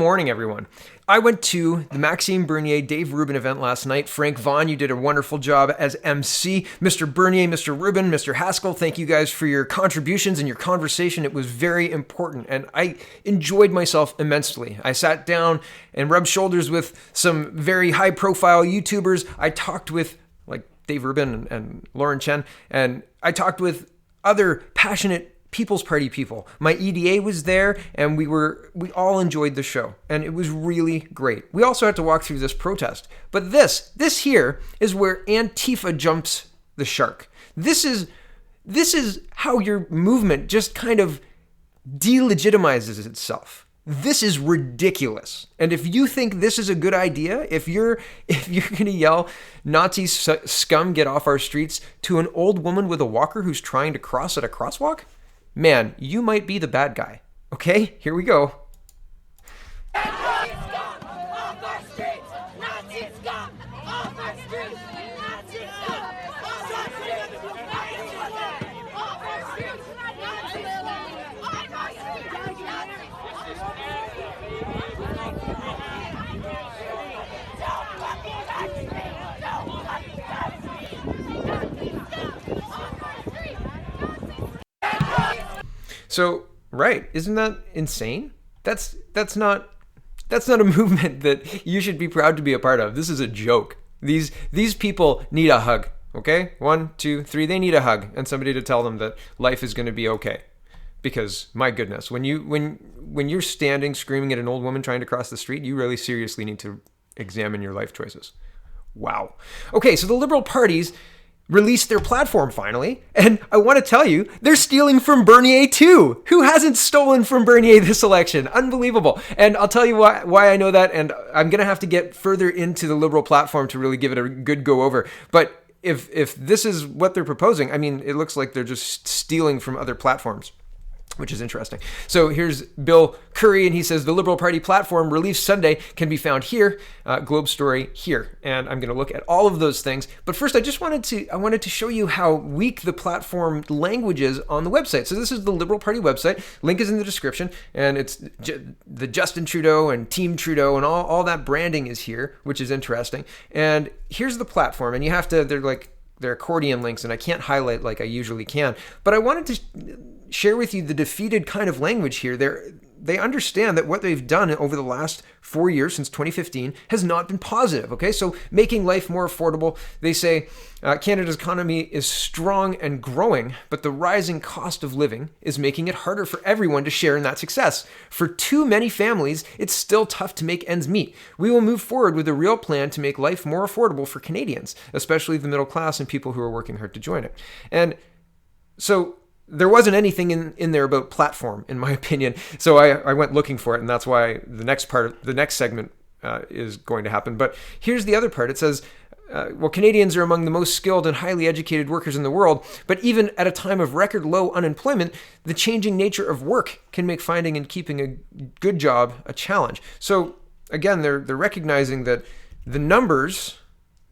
Morning, everyone. I went to the Maxime Bernier, Dave Rubin event last night. Frank Vaughn, you did a wonderful job as MC. Mr. Bernier, Mr. Rubin, Mr. Haskell, thank you guys for your contributions and your conversation. It was very important, and I enjoyed myself immensely. I sat down and rubbed shoulders with some very high-profile YouTubers. I talked with, like, Dave Rubin and Lauren Chen, and I talked with other passionate People's Party people. My EDA was there, and we all enjoyed the show, and it was really great. We also had to walk through this protest, but this here is where Antifa jumps the shark. This is how your movement just kind of delegitimizes itself. This is ridiculous. And if you think this is a good idea, if you're going to yell Nazi scum get off our streets to an old woman with a walker who's trying to cross at a crosswalk, man, you might be the bad guy. Okay, here we go. So, right, isn't that insane? That's not a movement that you should be proud to be a part of. This is a joke. These people need a hug, okay? 1, 2, 3, they need a hug and somebody to tell them that life is going to be okay. Because my goodness, when you're standing screaming at an old woman trying to cross the street, you really seriously need to examine your life choices. Wow. Okay, so the Liberal parties released their platform finally, and I want to tell you, they're stealing from Bernier too. Who hasn't stolen from Bernier this election? Unbelievable. And I'll tell you why I know that, and I'm going to have to get further into the Liberal platform to really give it a good go over. But if this is what they're proposing, I mean, it looks like they're just stealing from other platforms, which is interesting. So here's Bill Curry, and he says the Liberal Party platform released Sunday can be found here, Globe Story here. And I'm going to look at all of those things. But first, I wanted to show you how weak the platform language is on the website. So this is the Liberal Party website. Link is in the description, and it's the Justin Trudeau and Team Trudeau and all that branding is here, which is interesting. And here's the platform, and they're accordion links, and I can't highlight like I usually can. But I wanted to share with you the defeated kind of language here. They understand that what they've done over the last 4 years, since 2015, has not been positive, okay? So making life more affordable, they say Canada's economy is strong and growing, but the rising cost of living is making it harder for everyone to share in that success. For too many families, it's still tough to make ends meet. We will move forward with a real plan to make life more affordable for Canadians, especially the middle class and people who are working hard to join it. And so there wasn't anything in there about platform, in my opinion. So I went looking for it, and that's why the next segment is going to happen. But here's the other part. It says, Canadians are among the most skilled and highly educated workers in the world, but even at a time of record low unemployment, the changing nature of work can make finding and keeping a good job a challenge. So again, they're recognizing that the numbers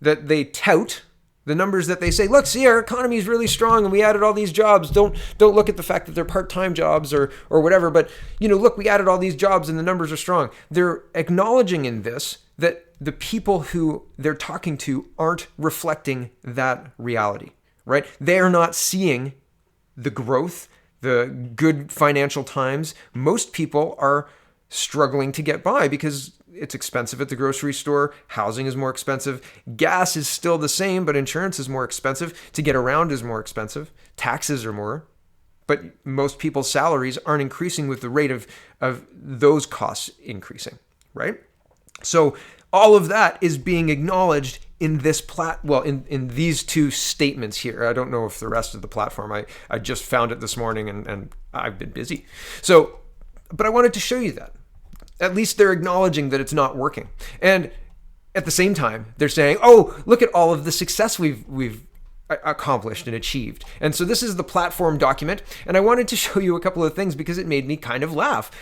that they tout, the numbers that they say, look, see, our economy is really strong and we added all these jobs. Don't look at the fact that they're part-time jobs or whatever, but look, we added all these jobs and the numbers are strong. They're acknowledging in this that the people who they're talking to aren't reflecting that reality, right? They're not seeing the growth, the good financial times. Most people are struggling to get by because it's expensive at the grocery store. Housing is more expensive. Gas is still the same, but insurance is more expensive. To get around is more expensive. Taxes are more. But most people's salaries aren't increasing with the rate of those costs increasing, right? So all of that is being acknowledged in this in these two statements here. I don't know if the rest of the platform, I just found it this morning and I've been busy. So, but I wanted to show you that. At least they're acknowledging that it's not working. And at the same time, they're saying, oh, look at all of the success we've accomplished and achieved. And so this is the platform document. And I wanted to show you a couple of things because it made me kind of laugh.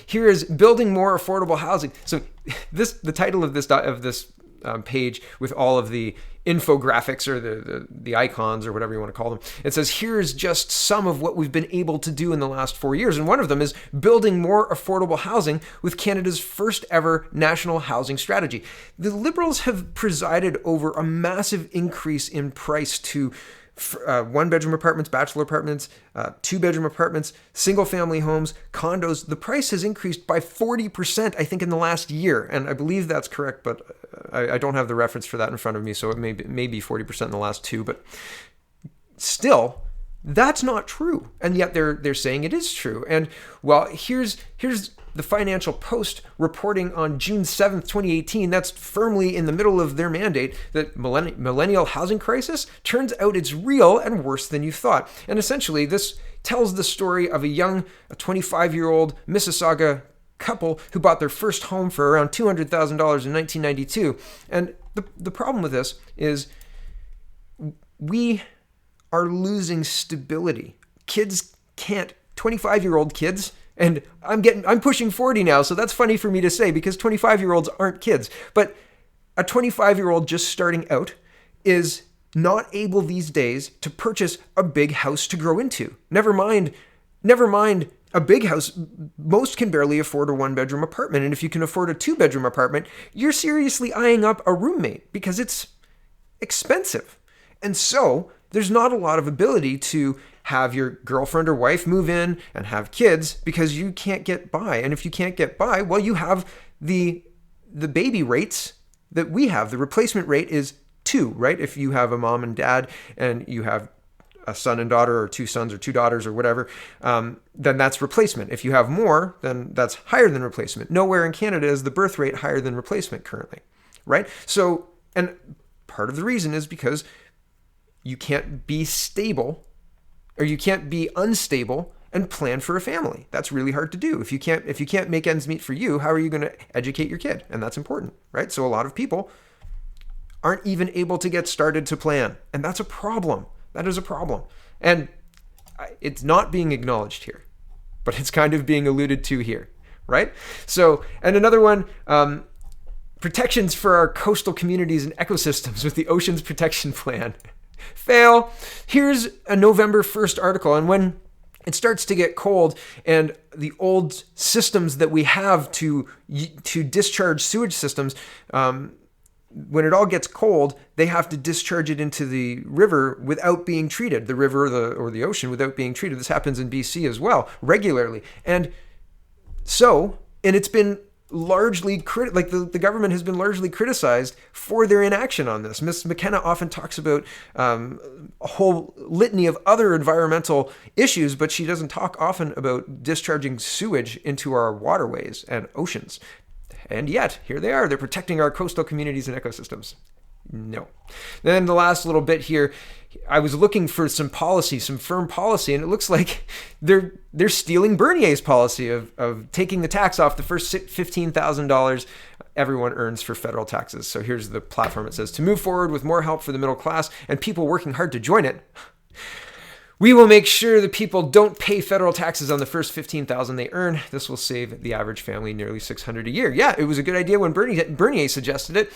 Here is building more affordable housing. So the title of this page with all of the infographics or the icons or whatever you want to call them. It says, here's just some of what we've been able to do in the last 4 years. And one of them is building more affordable housing with Canada's first ever national housing strategy. The Liberals have presided over a massive increase in price to one-bedroom apartments, bachelor apartments, two-bedroom apartments, single-family homes, condos. The price has increased by 40%, I think, in the last year. And I believe that's correct, but I don't have the reference for that in front of me, so it may be 40% in the last two. But still, that's not true. And yet they're saying it is true. And, well, here's the Financial Post reporting on June 7th, 2018, that's firmly in the middle of their mandate, that millennial housing crisis, turns out it's real and worse than you thought. And essentially, this tells the story of a 25-year-old Mississauga couple who bought their first home for around $200,000 in 1992. And the problem with this is we are losing stability. Kids can't, 25-year-old kids, and I'm pushing 40 now, so that's funny for me to say because 25-year-olds aren't kids. But a 25-year-old just starting out is not able these days to purchase a big house to grow into. Never mind a big house. Most can barely afford a one-bedroom apartment. And if you can afford a two-bedroom apartment, you're seriously eyeing up a roommate because it's expensive. And so there's not a lot of ability to have your girlfriend or wife move in and have kids because you can't get by. And if you can't get by, well, you have the baby rates that we have. The replacement rate is 2, right? If you have a mom and dad and you have a son and daughter or 2 sons or 2 daughters or whatever, then that's replacement. If you have more, then that's higher than replacement. Nowhere in Canada is the birth rate higher than replacement currently, right? So, and part of the reason is because you can't be stable or you can't be unstable and plan for a family. That's really hard to do. If you can't make ends meet for you, how are you going to educate your kid? And that's important, right? So a lot of people aren't even able to get started to plan. And that's a problem. That is a problem. And it's not being acknowledged here, but it's kind of being alluded to here, right? So, and another one, protections for our coastal communities and ecosystems with the Oceans Protection Plan. Fail. Here's a November 1st article. And when it starts to get cold and the old systems that we have to discharge sewage systems, when it all gets cold, they have to discharge it into the river without being treated, the river or the ocean without being treated. This happens in BC as well, regularly. And it's been largely the government has been largely criticized for their inaction on this. Ms. McKenna often talks about a whole litany of other environmental issues, but she doesn't talk often about discharging sewage into our waterways and oceans. And yet, here they are. They're protecting our coastal communities and ecosystems. No. Then the last little bit here, I was looking for some policy, some firm policy, and it looks like they're stealing Bernier's policy of taking the tax off the first $15,000 everyone earns for federal taxes. So here's the platform. It says, to move forward with more help for the middle class and people working hard to join it, we will make sure that people don't pay federal taxes on the first $15,000 they earn. This will save the average family nearly $600 a year. Yeah, it was a good idea when Bernier suggested it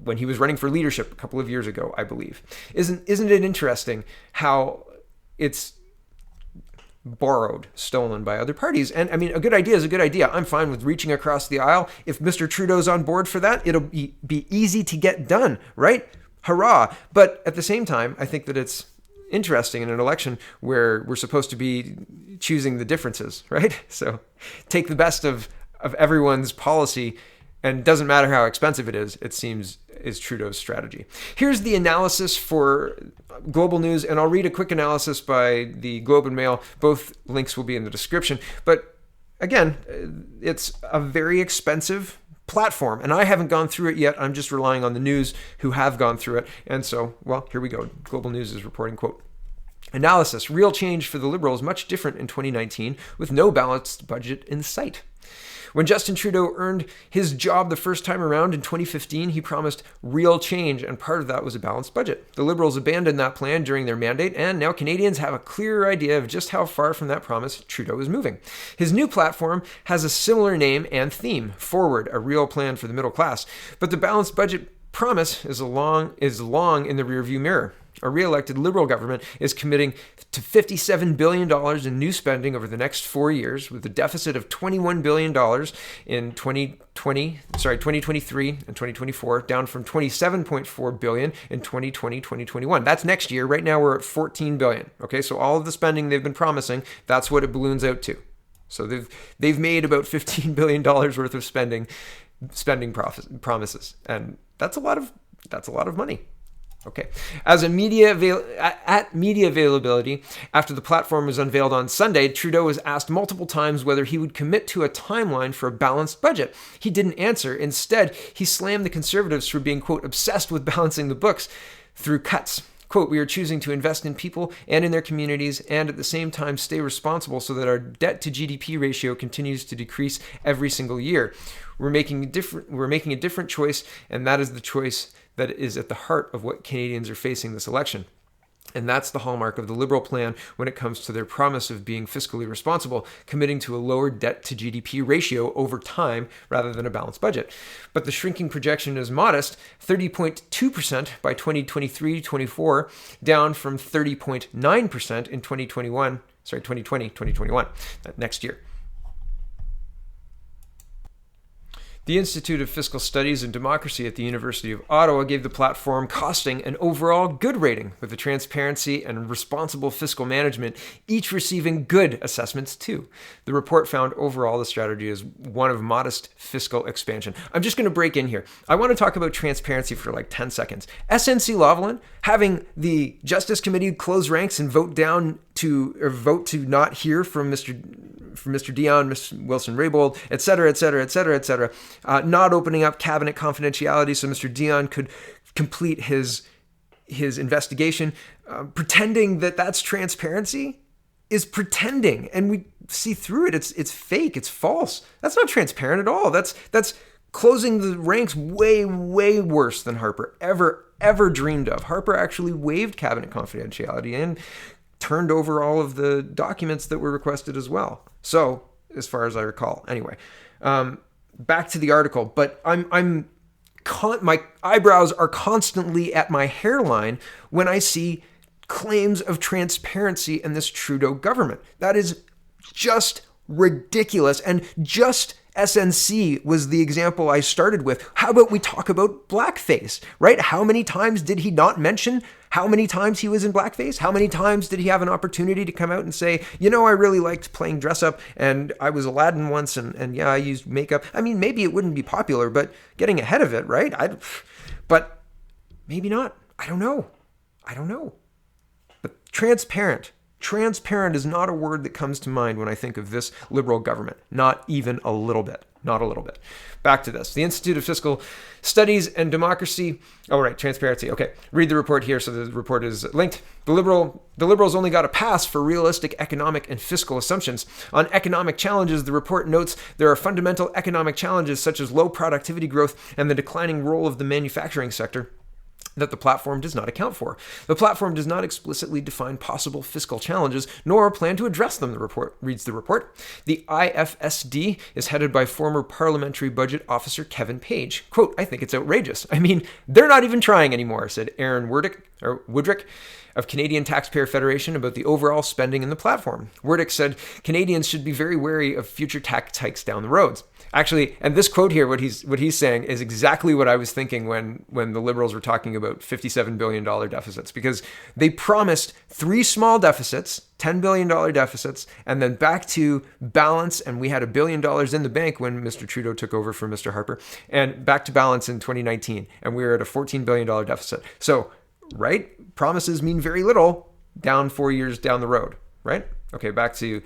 when he was running for leadership a couple of years ago, I believe. Isn't it interesting how it's stolen by other parties? And I mean, a good idea is a good idea. I'm fine with reaching across the aisle. If Mr. Trudeau's on board for that, it'll be easy to get done, right? Hurrah. But at the same time, I think that it's interesting in an election where we're supposed to be choosing the differences, right? So take the best of everyone's policy, and it doesn't matter how expensive it is, it seems is Trudeau's strategy. Here's the analysis for Global News, and I'll read a quick analysis by the Globe and Mail. Both links will be in the description. But again, it's a very expensive platform, and I haven't gone through it yet. I'm just relying on the news who have gone through it. And so, well, here we go. Global News is reporting, quote, analysis, real change for the Liberals much different in 2019 with no balanced budget in sight. When Justin Trudeau earned his job the first time around in 2015, he promised real change, and part of that was a balanced budget. The Liberals abandoned that plan during their mandate, and now Canadians have a clearer idea of just how far from that promise Trudeau is moving. His new platform has a similar name and theme, Forward, a real plan for the middle class. But the balanced budget promise is long in the rearview mirror. A re-elected Liberal government is committing to $57 billion in new spending over the next 4 years, with a deficit of $21 billion in 2023 and 2024, down from $27.4 billion in 2020-2021. That's next year. Right now we're at $14 billion. Okay, so all of the spending they've been promising, that's what it balloons out to. So they've made about $15 billion worth of spending promises, and that's a lot of money. Okay. At media availability, after the platform was unveiled on Sunday, Trudeau was asked multiple times whether he would commit to a timeline for a balanced budget. He didn't answer. Instead, he slammed the Conservatives for being, quote, obsessed with balancing the books through cuts. Quote, we are choosing to invest in people and in their communities and at the same time stay responsible so that our debt to GDP ratio continues to decrease every single year. We're making a different choice, and that is the choice that is at the heart of what Canadians are facing this election. And that's the hallmark of the Liberal plan when it comes to their promise of being fiscally responsible, committing to a lower debt to GDP ratio over time rather than a balanced budget. But the shrinking projection is modest, 30.2% by 2023-24, down from 30.9% in 2020-2021, next year. The Institute of Fiscal Studies and Democracy at the University of Ottawa gave the platform costing an overall good rating, with the transparency and responsible fiscal management each receiving good assessments too. The report found overall the strategy is one of modest fiscal expansion. I'm just going to break in here. I want to talk about transparency for like 10 seconds. SNC-Lavalin having the Justice Committee close ranks and vote to not hear from Mr. Dion, Ms. Wilson-Raybould, et cetera, not opening up cabinet confidentiality so Mr. Dion could complete his investigation, pretending that that's transparency is pretending, and we see through it. It's fake. It's false. That's not transparent at all. That's closing the ranks way worse than Harper ever dreamed of. Harper actually waived cabinet confidentiality and turned over all of the documents that were requested as well. So, as far as I recall, anyway, back to the article. But my eyebrows are constantly at my hairline when I see claims of transparency in this Trudeau government. That is just ridiculous. And just SNC was the example I started with. How about we talk about blackface, right? How many times did he not mention how many times he was in blackface? How many times did he have an opportunity to come out and say, I really liked playing dress up and I was Aladdin once and yeah, I used makeup. I mean, maybe it wouldn't be popular, but getting ahead of it, right? But maybe not. I don't know. But transparent is not a word that comes to mind when I think of this Liberal government. Not even a little bit. Not a little bit. Back to this. The Institute of Fiscal Studies and Democracy. Oh, right. Transparency. Okay. Read the report here. So the report is linked. The Liberals only got a pass for realistic economic and fiscal assumptions. On economic challenges, the report notes there are fundamental economic challenges such as low productivity growth and the declining role of the manufacturing sector that the platform does not account for. The platform does not explicitly define possible fiscal challenges, nor plan to address them, reads the report. The IFSD is headed by former Parliamentary Budget Officer Kevin Page. Quote, I think it's outrageous. I mean, they're not even trying anymore, said Aaron Woodrick of Canadian Taxpayer Federation about the overall spending in the platform. Woodrick said Canadians should be very wary of future tax hikes down the roads. Actually, and this quote here, what he's saying is exactly what I was thinking when the Liberals were talking about $57 billion deficits, because they promised three small deficits, $10 billion deficits, and then back to balance, and we had $1 billion in the bank when Mr. Trudeau took over from Mr. Harper, and back to balance in 2019, and we were at a $14 billion deficit. So, right? Promises mean very little down 4 years down the road, right? Okay, back to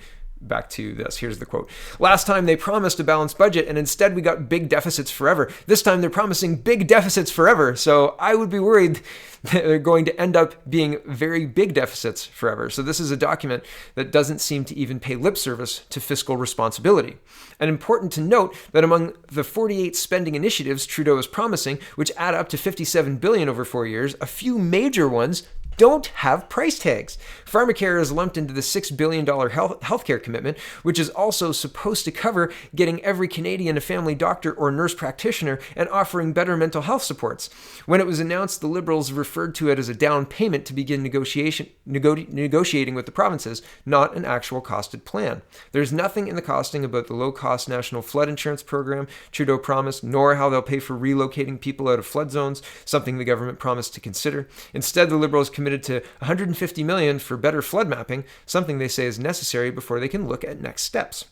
this. Here's the quote. Last time they promised a balanced budget and instead we got big deficits forever. This time they're promising big deficits forever. So I would be worried that they're going to end up being very big deficits forever. So this is a document that doesn't seem to even pay lip service to fiscal responsibility. And important to note that among the 48 spending initiatives Trudeau is promising, which add up to $57 billion over 4 years, a few major ones don't have price tags. Pharmacare is lumped into the $6 billion healthcare commitment, which is also supposed to cover getting every Canadian a family doctor or nurse practitioner and offering better mental health supports. When it was announced, the Liberals referred to it as a down payment to begin negotiating with the provinces, not an actual costed plan. There's nothing in the costing about the low-cost national flood insurance program Trudeau promised, nor how they'll pay for relocating people out of flood zones, something the government promised to consider. Instead, the Liberals committed to $150 million for better flood mapping, something they say is necessary before they can look at next steps.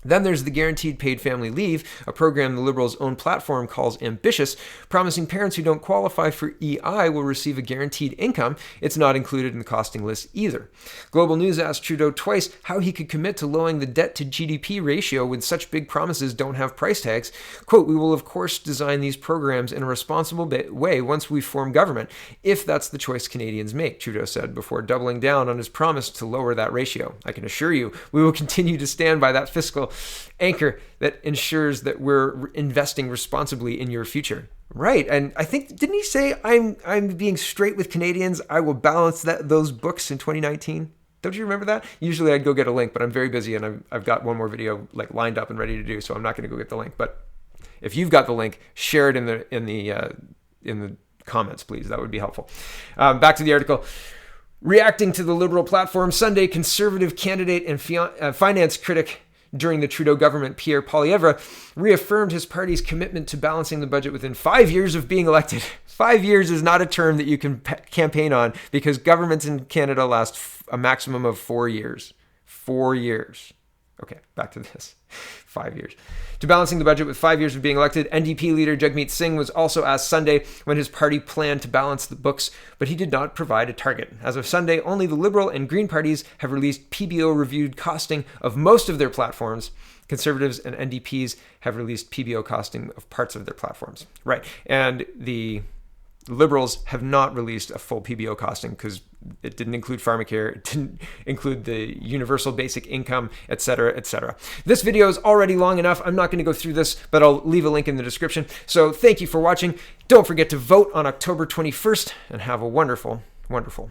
Then there's the Guaranteed Paid Family Leave, a program the Liberals' own platform calls ambitious, promising parents who don't qualify for EI will receive a guaranteed income. It's not included in the costing list either. Global News asked Trudeau twice how he could commit to lowering the debt-to-GDP ratio when such big promises don't have price tags. Quote, "We will of course design these programs in a responsible way once we form government, if that's the choice Canadians make," Trudeau said before doubling down on his promise to lower that ratio. "I can assure you, we will continue to stand by that fiscal anchor that ensures that we're investing responsibly in your future." Right, and I think, didn't he say, I'm being straight with Canadians, I will balance those books in 2019? Don't you remember that? Usually I'd go get a link, but I'm very busy and I've got one more video like lined up and ready to do, so I'm not going to go get the link. But if you've got the link, share it in the comments, please. That would be helpful. Back to the article. Reacting to the Liberal platform, Sunday, Conservative candidate and finance critic during the Trudeau government, Pierre Poilievre, reaffirmed his party's commitment to balancing the budget within 5 years of being elected. 5 years is not a term that you can campaign on because governments in Canada last a maximum of 4 years. 4 years. Okay, back to this. 5 years. To balancing the budget with 5 years of being elected, NDP leader Jagmeet Singh was also asked Sunday when his party planned to balance the books, but he did not provide a target. As of Sunday, only the Liberal and Green parties have released PBO-reviewed costing of most of their platforms. Conservatives and NDPs have released PBO costing of parts of their platforms. Right, and the Liberals have not released a full PBO costing because it didn't include pharmacare, it didn't include the universal basic income, etc., etc. This video is already long enough. I'm not going to go through this, but I'll leave a link in the description. So thank you for watching. Don't forget to vote on October 21st and have a wonderful, wonderful